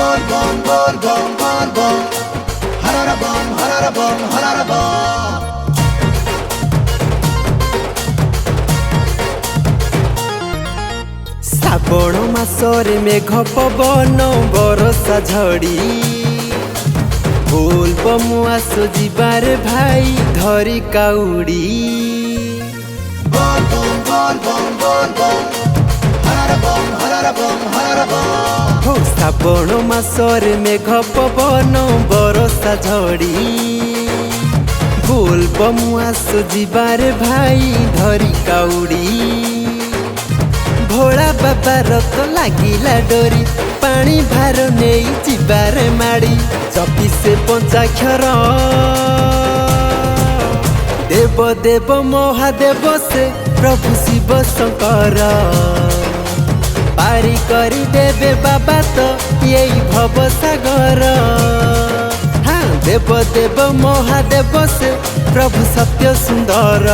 bol bom bol bom bol bom, harara bom harara bom. শ্রাবণ মাসরে মেঘ পবন বরষা ঝড়ি बोल बमु आसो जीवार भाई धरी काउड़ी Bol bom bol bom, harara bom harara bom. हो श्रावण मासरे मेघ पवन बरषा झड़ी बोल बमु आसो जीवार भाई धरी काउड़ी भोला बाबार तो लागिला डोरी पानी भार नहीं जीवार माड़ी 24 पंचाक्षर देव देव महादेव से प्रभु शिव शंकर पारी करी देवे बाबा तो यही भव सागर। हाँ देव देव महादेव से प्रभु सत्य सुंदर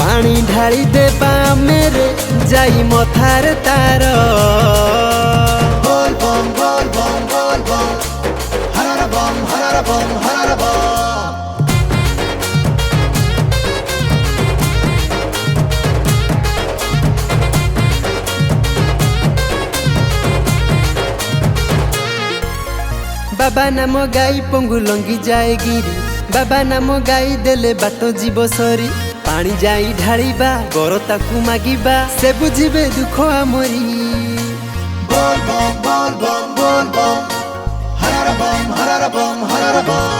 पानी ढाली देबा मेरे जाई मथार तार Bol bom bol bom, harara bom harara bom. बाबा नाम गाई पंगु लंगी जाए गिरी बाबा नाम गाई देले बाटो जीव सरी पानी जाई ढालिबा बर ताकू मागिबा से बुझिबे दुख Amri. Bol bom, harara bom.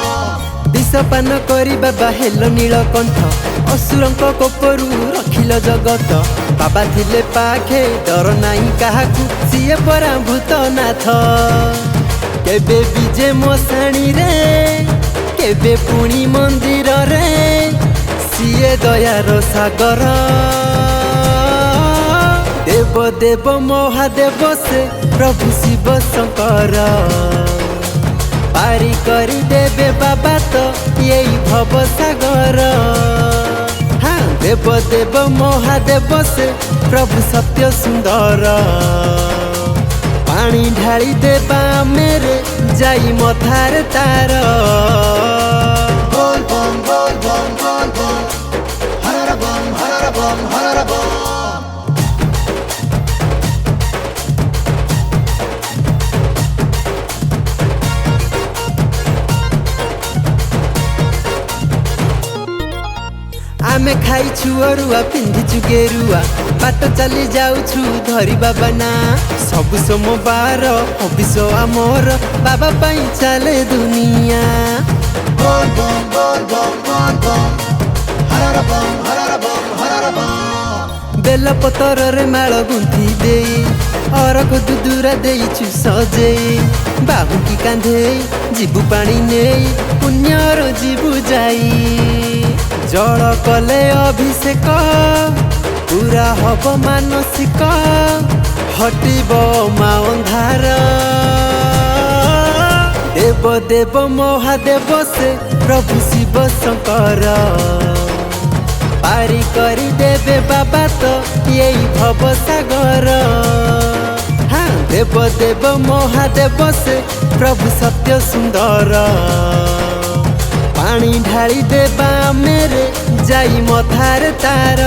विषपान करी बाबा हेलो नीलकंठ असुरंक कोपरू रखिल जगत बाबा थिले पाखे डर नाही काहाकू सिए परा भूतनाथ केबे विजे मसाणी रे केबे पुणी मंदिर रे सिए दयार सागर देव देव महादेव से प्रभु शिव शंकर पारी करी देवे बाबा तो यही भव सागर। हाँ देव देव महादेव से प्रभु सत्य सुंदर पानी ढाली देबा मेरे जाई मथार तार Bol bom, harara bom. आमे खाइछु अरुआ पिंधिछु गेरुआ बाट चली जाउछु धरी बाबा ना सब सोमवार हबिस आमर बाबा पाई चले दुनिया। Bol bom, harara bom. बेल पतर रे माल गुंथी दे अरख दुदुरा देइछु सजेई बाहु की कांधे जीबु पानी नेई पुण्यर जीबु जाई जल कले अभिषेक पूरा हब मानसिक हटिब मा अंधार देव देव महादेव से प्रभु शिव शंकर पारी करी देवे बाबा तो यही भव सागर। हाँ देव देव महादेव से प्रभु सत्य सुंदर पानी ढाली देबा मेरे जाई मथार तार।